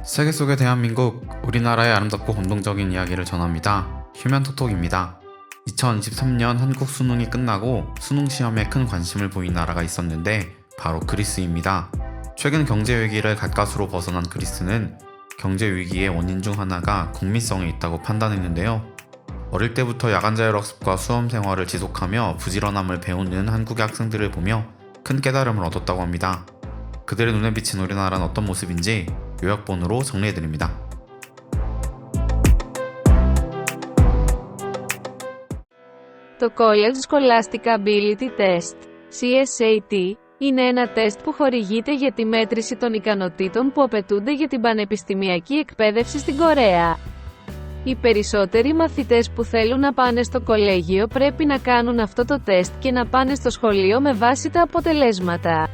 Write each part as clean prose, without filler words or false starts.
세계 속의 대한민국, 우리나라의 아름답고 감동적인 이야기를 전합니다. 휴면톡톡입니다. 2023년 한국 수능이 끝나고 수능 시험에 큰 관심을 보인 나라가 있었는데 바로 그리스입니다. 최근 경제 위기를 가까스로 벗어난 그리스는 경제 위기의 원인 중 하나가 국민성에 있다고 판단했는데요. 어릴 때부터 야간 자율학습과 수험 생활을 지속하며 부지런함을 배우는 한국의 학생들을 보며 큰 깨달음을 얻었다고 합니다. 그들의 눈에 비친 우리나라는 어떤 모습인지 요약본으로 정리해드립니다. Το College Scholastic Ability Test, CSAT, είναι ένα τεστ που χορηγείται για τη μέτρηση των ικανοτήτων που απαιτούνται για την πανεπιστημιακή εκπαίδευση στην Κορέα. Οι περισσότεροι μαθητές που θέλουν να πάνε στο κολέγιο πρέπει να κάνουν αυτό το τεστ και να πάνε στο σχολείο με βάση τα αποτελέσματα.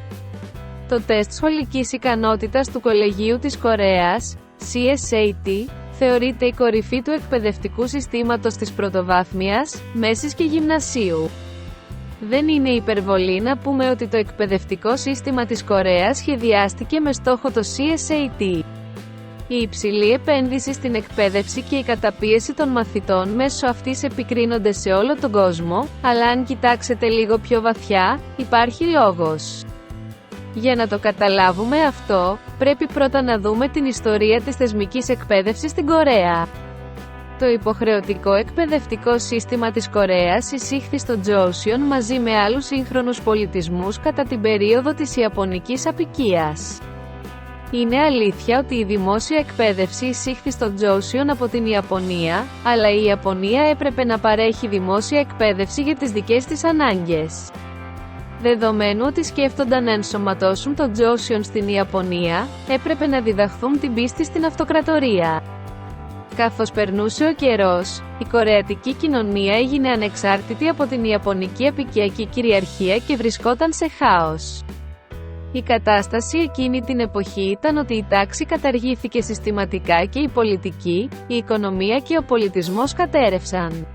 Το τεστ σχολικής ικανότητας του Κολεγίου της Κορέας, CSAT, θεωρείται η κορυφή του εκπαιδευτικού συστήματος της πρωτοβάθμιας, μέσης και γυμνασίου. Δεν είναι υπερβολή να πούμε ότι το εκπαιδευτικό σύστημα της Κορέας σχεδιάστηκε με στόχο το CSAT. Η υψηλή επένδυση στην εκπαίδευση και η καταπίεση των μαθητών μέσω αυτής επικρίνονται σε όλο τον κόσμο, αλλά αν κοιτάξετε λίγο πιο βαθιά, υπάρχει λόγος. Για να το καταλάβουμε αυτό, πρέπει πρώτα να δούμε την ιστορία της θεσμικής εκπαίδευσης στην Κορέα. Το υποχρεωτικό εκπαιδευτικό σύστημα της Κορέας εισήχθη στο Joseon μαζί με άλλους σύγχρονους πολιτισμούς κατά την περίοδο της Ιαπωνικής αποικίας. Είναι αλήθεια ότι η δημόσια εκπαίδευση εισήχθη στο Joseon από την Ιαπωνία, αλλά η Ιαπωνία έπρεπε να παρέχει δημόσια εκπαίδευση για τις δικές της ανάγκες. Δεδομένου ότι σκέφτονταν να ενσωματώσουν το Joseon στην Ιαπωνία, έπρεπε να διδαχθούν την πίστη στην αυτοκρατορία. Καθώς περνούσε ο καιρός, η κορεατική κοινωνία έγινε ανεξάρτητη από την Ιαπωνική αποικιακή κυριαρχία και βρισκόταν σε χάος. Η κατάσταση εκείνη την εποχή ήταν ότι η τάξη καταργήθηκε συστηματικά και η πολιτική, η οικονομία και ο πολιτισμός κατέρευσαν.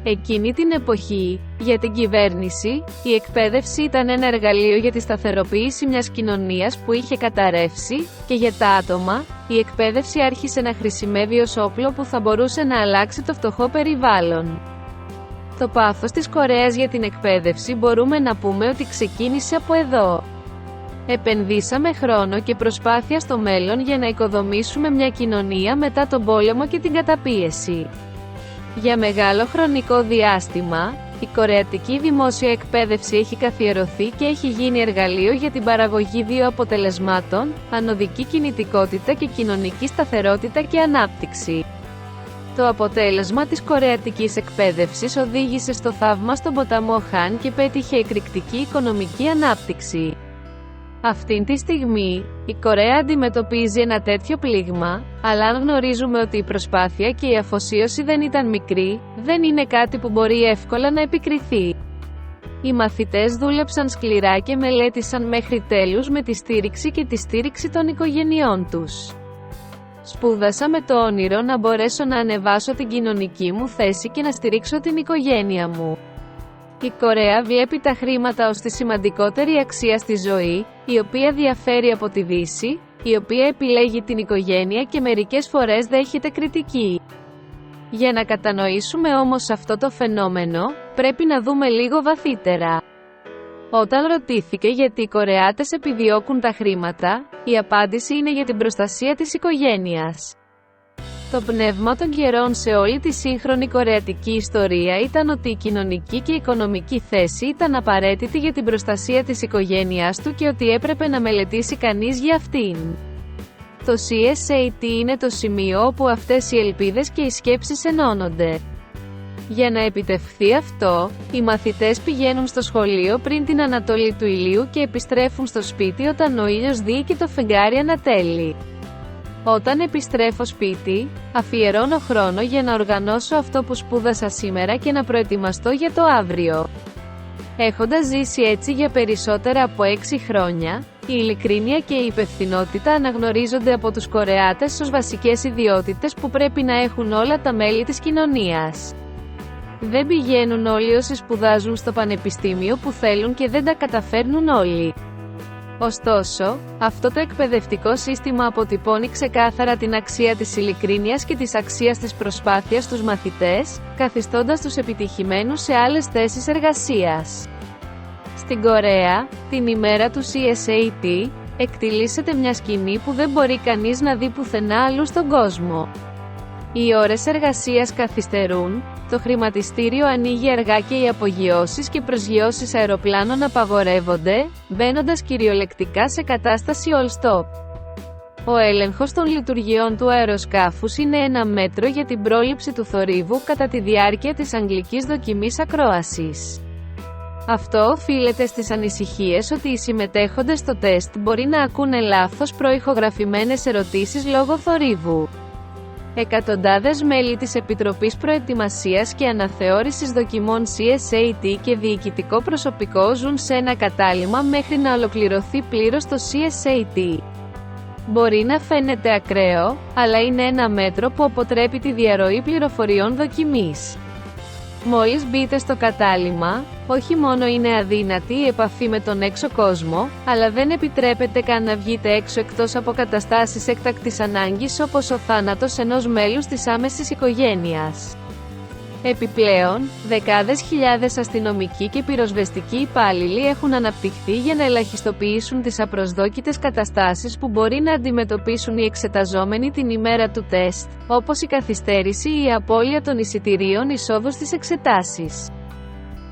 Εκείνη την εποχή, για την κυβέρνηση, η εκπαίδευση ήταν ένα εργαλείο για τη σταθεροποίηση μιας κοινωνίας που είχε καταρρεύσει, και για τα άτομα, η εκπαίδευση άρχισε να χρησιμεύει ως όπλο που θα μπορούσε να αλλάξει το φτωχό περιβάλλον. Το πάθος της Κορέας για την εκπαίδευση μπορούμε να πούμε ότι ξεκίνησε από εδώ. Επενδύσαμε χρόνο και προσπάθεια στο μέλλον για να οικοδομήσουμε μια κοινωνία μετά τον πόλεμο και την καταπίεση. Για μεγάλο χρονικό διάστημα, η κορεατική δημόσια εκπαίδευση έχει καθιερωθεί και έχει γίνει εργαλείο για την παραγωγή δύο αποτελεσμάτων, ανωδική κινητικότητα και κοινωνική σταθερότητα και ανάπτυξη. Το αποτέλεσμα της κορεατικής εκπαίδευσης οδήγησε στο θαύμα στον ποταμό Χαν και πέτυχε εκρηκτική οικονομική ανάπτυξη. Αυτήν τη στιγμή, η Κορέα αντιμετωπίζει ένα τέτοιο πλήγμα, αλλά αν γνωρίζουμε ότι η προσπάθεια και η αφοσίωση δεν ήταν μικρή, δεν είναι κάτι που μπορεί εύκολα να επικριθεί. Οι μαθητές δούλεψαν σκληρά και μελέτησαν μέχρι τέλους με τη στήριξη και τη στήριξη των οικογενειών τους. Σπούδασα με το όνειρο να μπορέσω να ανεβάσω την κοινωνική μου θέση και να στηρίξω την οικογένεια μου. Η Κορέα βλέπει τα χρήματα ως τη σημαντικότερη αξία στη ζωή, η οποία διαφέρει από τη Δύση, η οποία επιλέγει την οικογένεια και μερικές φορές δέχεται κριτική. Για να κατανοήσουμε όμως αυτό το φαινόμενο, πρέπει να δούμε λίγο βαθύτερα. Όταν ρωτήθηκε γιατί οι Κορεάτες επιδιώκουν τα χρήματα, η απάντηση είναι για την προστασία της οικογένειας. Το πνεύμα των καιρών σε όλη τη σύγχρονη κορεατική ιστορία ήταν ότι η κοινωνική και οικονομική θέση ήταν απαραίτητη για την προστασία της οικογένειάς του και ότι έπρεπε να μελετήσει κανείς για αυτήν. Το CSAT είναι το σημείο όπου αυτές οι ελπίδες και οι σκέψεις ενώνονται. Για να επιτευχθεί αυτό, οι μαθητές πηγαίνουν στο σχολείο πριν την ανατολή του ηλίου και επιστρέφουν στο σπίτι όταν ο ήλιος δει και το φεγγάρι ανατέλει. Όταν επιστρέφω σπίτι, αφιερώνω χρόνο για να οργανώσω αυτό που σπούδασα σήμερα και να προετοιμαστώ για το αύριο. Έχοντας ζήσει έτσι για περισσότερα από 6 χρόνια, η ειλικρίνεια και η υπευθυνότητα αναγνωρίζονται από τους Κορεάτες ως βασικές ιδιότητες που πρέπει να έχουν όλα τα μέλη της κοινωνίας. Δεν πηγαίνουν όλοι όσοι σπουδάζουν στο πανεπιστήμιο που θέλουν και δεν τα καταφέρνουν όλοι. Ωστόσο, αυτό το εκπαιδευτικό σύστημα αποτυπώνει ξεκάθαρα την αξία της ειλικρίνειας και της αξίας της προσπάθειας στους μαθητές, καθιστώντας τους επιτυχημένους σε άλλες θέσεις εργασίας. Στην Κορέα, την ημέρα του CSAT, εκτιλήσεται μια σκηνή που δεν μπορεί κανείς να δει πουθενά αλλού στον κόσμο. Οι ώρες εργασίας καθυστερούν, το χρηματιστήριο ανοίγει αργά και οι απογειώσεις και προσγειώσεις αεροπλάνων απαγορεύονται, μπαίνοντας κυριολεκτικά σε κατάσταση all-stop. Ο έλεγχος των λειτουργιών του αεροσκάφους είναι ένα μέτρο για την πρόληψη του θορύβου κατά τη διάρκεια της αγγλικής δοκιμής ακρόασης. Αυτό οφείλεται στις ανησυχίες ότι οι συμμετέχοντες στο τεστ μπορεί να ακούνε λάθος προηχογραφημένες ερωτήσεις λόγω θορύβου. Εκατοντάδες μέλη της Επιτροπής Προετοιμασίας και Αναθεώρησης Δοκιμών CSAT και διοικητικό προσωπικό ζουν σε ένα κατάλημα μέχρι να ολοκληρωθεί πλήρως το CSAT. Μπορεί να φαίνεται ακραίο, αλλά είναι ένα μέτρο που αποτρέπει τη διαρροή πληροφοριών δοκιμής. Μόλις μπείτε στο κατάλημα, όχι μόνο είναι αδύνατη η επαφή με τον έξω κόσμο, αλλά δεν επιτρέπεται καν να βγείτε έξω εκτός από καταστάσεις έκτακτης ανάγκης όπως ο θάνατος ενός μέλους της άμεσης οικογένειας. Επιπλέον, δεκάδες χιλιάδες αστυνομικοί και πυροσβεστικοί υπάλληλοι έχουν αναπτυχθεί για να ελαχιστοποιήσουν τις απροσδόκητες καταστάσεις που μπορεί να αντιμετωπίσουν οι εξεταζόμενοι την ημέρα του τεστ, όπως η καθυστέρηση ή η απώλεια των εισιτηρίων εισόδου στις εξετάσεις.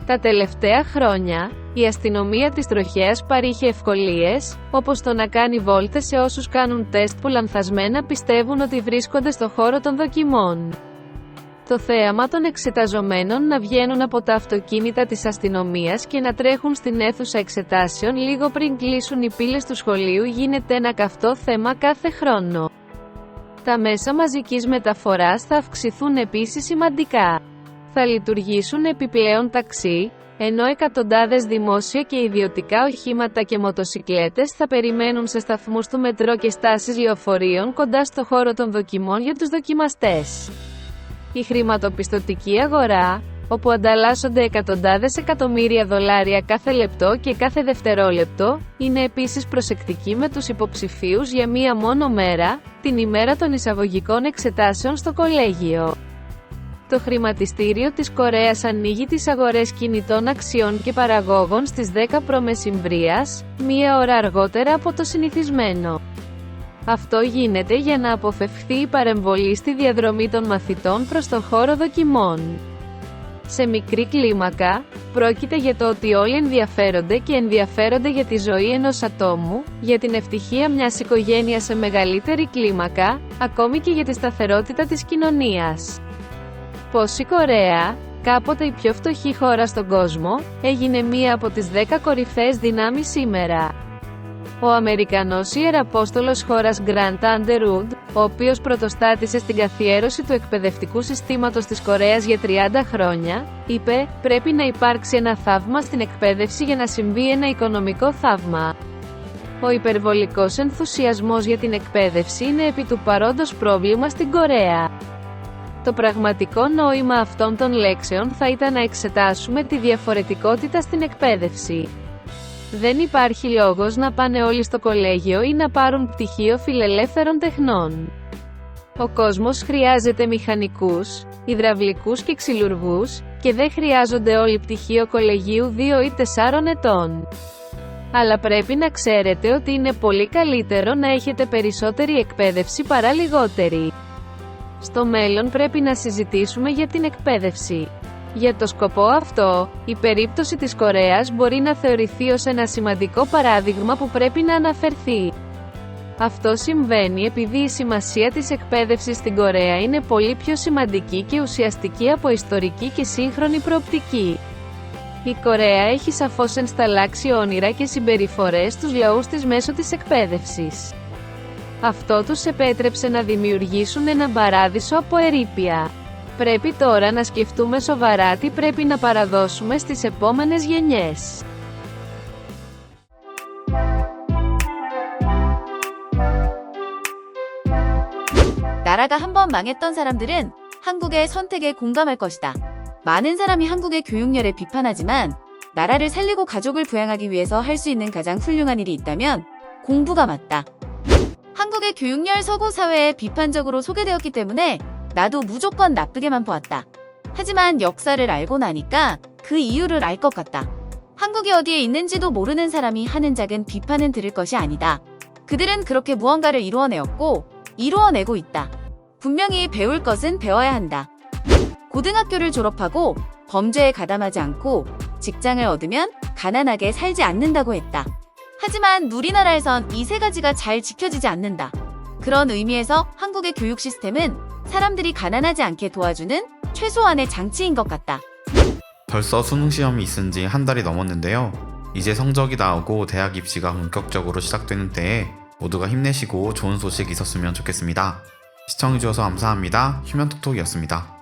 Τα τελευταία χρόνια, η αστυνομία της τροχέας παρήχε ευκολίες, όπως το να κάνει βόλτες σε όσους κάνουν τεστ που λανθασμένα πιστεύουν ότι βρίσκονται στο χώρο των δοκιμών. Το θέαμα των εξεταζομένων να βγαίνουν από τα αυτοκίνητα της αστυνομίας και να τρέχουν στην αίθουσα εξετάσεων λίγο πριν κλείσουν οι πύλες του σχολείου γίνεται ένα καυτό θέμα κάθε χρόνο. Τα μέσα μαζικής μεταφοράς θα αυξηθούν επίσης σημαντικά. Θα λειτουργήσουν επιπλέον ταξί, ενώ εκατοντάδες δημόσια και ιδιωτικά οχήματα και μοτοσικλέτες θα περιμένουν σε σταθμούς του μετρό και στάσεις λεωφορείων κοντά στο χώρο των δοκιμών για τους δοκιμαστές. Η χρηματοπιστωτική αγορά, όπου ανταλλάσσονται εκατοντάδες εκατομμύρια δολάρια κάθε λεπτό και κάθε δευτερόλεπτο, είναι επίσης προσεκτική με τους υποψηφίους για μία μόνο μέρα, την ημέρα των εισαγωγικών εξετάσεων στο κολέγιο. Το χρηματιστήριο της Κορέας ανοίγει τις αγορές κινητών αξιών και παραγόγων στις 10 π.Μ., μία ώρα αργότερα από το συνηθισμένο. Αυτό γίνεται για να αποφευχθεί η παρεμβολή στη διαδρομή των μαθητών προς το χώρο δοκιμών. Σε μικρή κλίμακα, πρόκειται για το ότι όλοι ενδιαφέρονται για τη ζωή ενός ατόμου, για την ευτυχία μιας οικογένειας σε μεγαλύτερη κλίμακα, ακόμη και για τη σταθερότητα της κοινωνίας. Πώς η Κορέα, κάποτε η πιο φτωχή χώρα στον κόσμο, έγινε μία από τις 10 κορυφαίες δυνάμεις σήμερα. Ο Αμερικανός ιεραπόστολος χώρας Grant Underwood, ο οποίος πρωτοστάτησε στην καθιέρωση του εκπαιδευτικού συστήματος της Κορέας για 30 χρόνια, είπε «Πρέπει να υπάρξει ένα θαύμα στην εκπαίδευση για να συμβεί ένα οικονομικό θαύμα». Ο υπερβολικός ενθουσιασμός για την εκπαίδευση είναι επί του παρόντος πρόβλημα στην Κορέα. Το πραγματικό νόημα αυτών των λέξεων θα ήταν να εξετάσουμε τη διαφορετικότητα στην εκπαίδευση. Δεν υπάρχει λόγος να πάνε όλοι στο κολέγιο ή να πάρουν πτυχίο φιλελεύθερων τεχνών. Ο κόσμος χρειάζεται μηχανικούς, υδραυλικούς και ξυλουργούς, και δεν χρειάζονται όλοι πτυχίο κολεγίου 2 ή 4 ετών. Αλλά πρέπει να ξέρετε ότι είναι πολύ καλύτερο να έχετε περισσότερη εκπαίδευση παρά λιγότερη. Στο μέλλον πρέπει να συζητήσουμε για την εκπαίδευση. Για το σκοπό αυτό, η περίπτωση της Κορέας μπορεί να θεωρηθεί ως ένα σημαντικό παράδειγμα που πρέπει να αναφερθεί. Αυτό συμβαίνει επειδή η σημασία της εκπαίδευσης στην Κορέα είναι πολύ πιο σημαντική και ουσιαστική από ιστορική και σύγχρονη προοπτική. Η Κορέα έχει σαφώς ενσταλλάξει όνειρα και συμπεριφορές στους λαούς της μέσω της εκπαίδευσης. Αυτό τους επέτρεψε να δημιουργήσουν έναν παράδεισο από ερείπια. Πρέπει τώρα να σκεφτούμε σοβαρά τι πρέπει να παραδώσουμε στις επόμενες γενιές. 나라가 한번 망했던 사람들은 한국의 선택에 공감할 것이다. 많은 사람이 한국의 교육열에 비판하지만 나라를 살리고 가족을 부양하기 위해서 할 수 있는 가장 훌륭한 일이 있다면 공부가 맞다. 한국의 교육열 서구 사회에 비판적으로 소개되었기 때문에 나도 무조건 나쁘게만 보았다. 하지만 역사를 알고 나니까 그 이유를 알 것 같다. 한국이 어디에 있는지도 모르는 사람이 하는 작은 비판은 들을 것이 아니다. 그들은 그렇게 무언가를 이루어내었고 이루어내고 있다. 분명히 배울 것은 배워야 한다. 고등학교를 졸업하고 범죄에 가담하지 않고 직장을 얻으면 가난하게 살지 않는다고 했다. 하지만 우리나라에선 이 세 가지가 잘 지켜지지 않는다. 그런 의미에서 한국의 교육 시스템은 사람들이 가난하지 않게 도와주는 최소한의 장치인 것 같다. 벌써 수능 시험이 있은 지 한 달이 넘었는데요. 이제 성적이 나오고 대학 입시가 본격적으로 시작되는 때에 모두가 힘내시고 좋은 소식 있었으면 좋겠습니다. 시청해주셔서 감사합니다. 휴면톡톡이었습니다.